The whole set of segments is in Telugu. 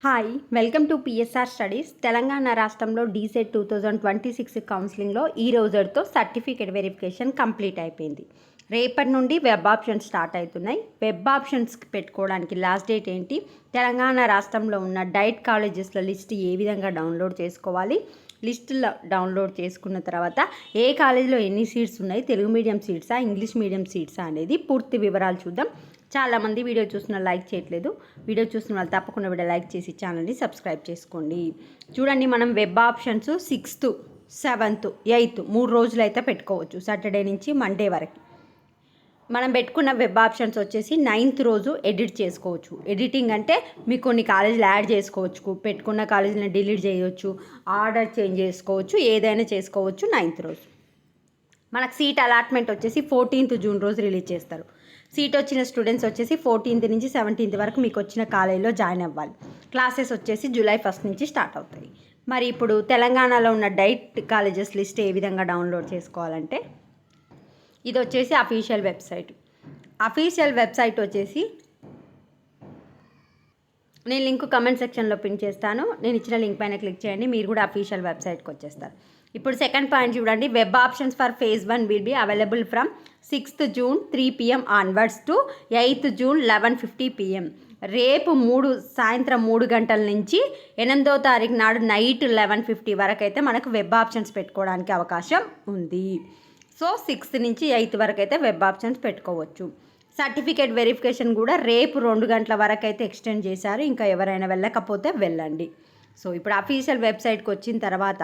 Hi welcome to PSR studies. Telangana రాష్ట్రంలో డీసెట్ 2026 కౌన్సిలింగ్లో ఈ రోజుతో సర్టిఫికేట్ వెరిఫికేషన్ కంప్లీట్ అయిపోయింది. రేపటి నుండి వెబ్ ఆప్షన్స్ స్టార్ట్ అవుతున్నాయి. వెబ్ ఆప్షన్స్కి పెట్టుకోవడానికి లాస్ట్ డేట్ ఏంటి, తెలంగాణ రాష్ట్రంలో ఉన్న డైట్ కాలేజెస్ల లిస్ట్ ఏ విధంగా డౌన్లోడ్ చేసుకోవాలి, లిస్టులో డౌన్లోడ్ చేసుకున్న తర్వాత ఏ కాలేజీలో ఎన్ని సీట్స్ ఉన్నాయి, తెలుగు మీడియం సీట్సా ఇంగ్లీష్ మీడియం సీట్సా అనేది పూర్తి వివరాలు చూద్దాం. చాలామంది వీడియో చూస్తున్న లైక్ చేయట్లేదు. వీడియో చూస్తున్న వాళ్ళు తప్పకుండా వీడియో లైక్ చేసి ఛానల్ని సబ్స్క్రైబ్ చేసుకోండి. చూడండి, మనం web options 6th, 7th, 8th 3 రోజులు అయితే పెట్టుకోవచ్చు, సాటర్డే నుంచి మండే వరకు. మనం పెట్టుకున్న వెబ్ ఆప్షన్స్ వచ్చేసి 9th రోజు ఎడిట్ చేసుకోవచ్చు. ఎడిటింగ్ అంటే మీకు కొన్ని కాలేజీలు యాడ్ చేసుకోవచ్చు, పెట్టుకున్న కాలేజీని డిలీట్ చేయవచ్చు, ఆర్డర్ చేంజ్ చేసుకోవచ్చు, ఏదైనా చేసుకోవచ్చు. 9th రోజు మనకు సీట్ అలాట్మెంట్ వచ్చేసి 14th జూన్ రోజు రిలీజ్ చేస్తారు. సీట్ వచ్చిన స్టూడెంట్స్ వచ్చేసి 14th నుంచి 17th వరకు మీకు వచ్చిన కాలేజీలో జాయిన్ అవ్వాలి. క్లాసెస్ వచ్చేసి జూలై 1st నుంచి స్టార్ట్ అవుతాయి. మరి ఇప్పుడు తెలంగాణలో ఉన్న డైట్ కాలేజెస్ లిస్ట్ ఏ విధంగా డౌన్లోడ్ చేసుకోవాలంటే, ఇది వచ్చేసి అఫీషియల్ వెబ్సైట్. అఫీషియల్ వెబ్సైట్ వచ్చేసి నేను లింక్ కమెంట్ సెక్షన్లో పిన్ చేస్తాను. నేను ఇచ్చిన లింక్ పైన క్లిక్ చేయండి, మీరు కూడా అఫీషియల్ వెబ్సైట్కి వచ్చేస్తారు. ఇప్పుడు సెకండ్ పాయింట్ చూడండి, web options for phase 1 will be available from 6th June 3 PM onwards to 8th June 11:50 PM. రేపు సాయంత్రం 3 గంటల నుంచి 8వ తారీఖు నాడు నైట్ 11:50 వరకు అయితే మనకు వెబ్ ఆప్షన్స్ పెట్టుకోవడానికి అవకాశం ఉంది. సో 6th నుంచి 8th వరకు అయితే వెబ్ ఆప్షన్స్ పెట్టుకోవచ్చు. సర్టిఫికేట్ వెరిఫికేషన్ కూడా రేపు 2 గంటల వరకు అయితే ఎక్స్టెండ్ చేశారు. ఇంకా ఎవరైనా వెళ్ళకపోతే వెళ్ళండి. సో ఇప్పుడు అఫీషియల్ వెబ్సైట్కి వచ్చిన తర్వాత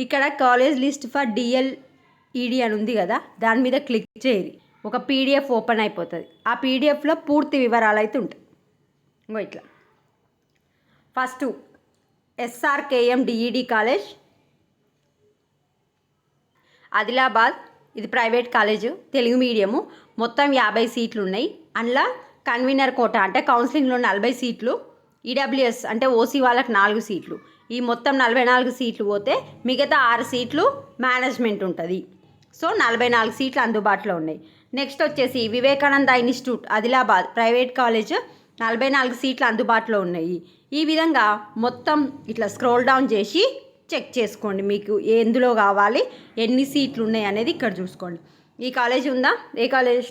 ఇక్కడ కాలేజ్ లిస్ట్ ఫర్ DLED అని ఉంది కదా, దాని మీద క్లిక్ చేయరు. ఒక PDF ఓపెన్ అయిపోతుంది. ఆ PDFలో పూర్తి వివరాలు అయితే ఉంటాయి. ఇంకో ఇట్లా first SRKM DED college Adilabad, ఇది ప్రైవేట్ కాలేజు, తెలుగు మీడియము, మొత్తం 50 సీట్లు ఉన్నాయి. అందులో కన్వీనర్ కోటా అంటే కౌన్సిలింగ్లో 40 సీట్లు, ఈడబ్ల్యూఎస్ అంటే ఓసీ వాళ్ళకి 4 సీట్లు. ఈ మొత్తం 44 సీట్లు పోతే మిగతా 6 సీట్లు మేనేజ్మెంట్ ఉంటుంది. సో 44 సీట్లు అందుబాటులో ఉన్నాయి. నెక్స్ట్ వచ్చేసి Vivekananda institute Adilabad private college, 44 సీట్లు అందుబాటులో ఉన్నాయి. ఈ విధంగా మొత్తం ఇట్లా స్క్రోల్ డౌన్ చేసి చెక్ చేసుకోండి, మీకు ఎందులో కావాలి, ఎన్ని సీట్లు ఉన్నాయి అనేది ఇక్కడ చూసుకోండి. ఈ కాలేజ్ ఉందా, ఏ కాలేజ్,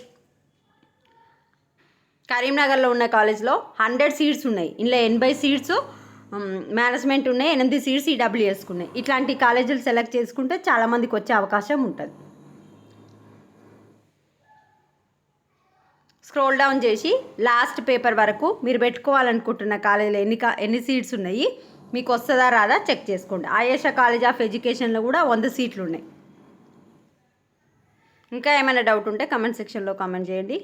కరీంనగర్లో ఉన్న కాలేజ్లో 100 సీట్స్ ఉన్నాయి. ఇందులో 80 సీట్స్ మేనేజ్మెంట్ ఉన్నాయి, 8 సీట్స్ ఈడబ్ల్యూఎస్కి ఉన్నాయి. ఇట్లాంటి కాలేజీలు సెలెక్ట్ చేసుకుంటే చాలామందికి వచ్చే అవకాశం ఉంటుంది. స్క్రోల్ డౌన్ చేసి లాస్ట్ పేపర్ వరకు మీరు పెట్టుకోవాలనుకుంటున్న కాలేజీలో ఎన్ని సీట్స్ ఉన్నాయి, మీకు వస్తుందా రాదా చెక్ చేసుకోండి. ఆయేషా కాలేజ్ ఆఫ్ ఎడ్యుకేషన్లో కూడా 100 సీట్లు ఉన్నాయి. ఇంకా ఏమైనా డౌట్ ఉంటే కమెంట్ సెక్షన్లో కామెంట్ చేయండి.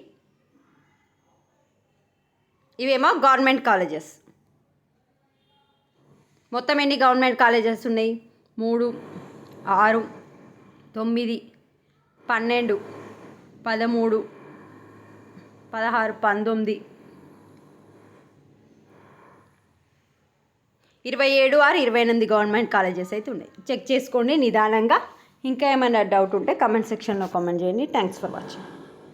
ఇవేమో గవర్నమెంట్ కాలేజెస్. మొత్తం ఎన్ని గవర్నమెంట్ కాలేజెస్ ఉన్నాయి, 3, 6, 9, 12, 13, 16, 19, 27 or 28 గవర్నమెంట్ కాలేజెస్ అయితే ఉన్నాయి. చెక్ చేసుకోండి నిదానంగా. ఇంకా ఏమైనా డౌట్ ఉంటే కమెంట్ సెక్షన్లో కామెంట్ చేయండి. Thanks for watching.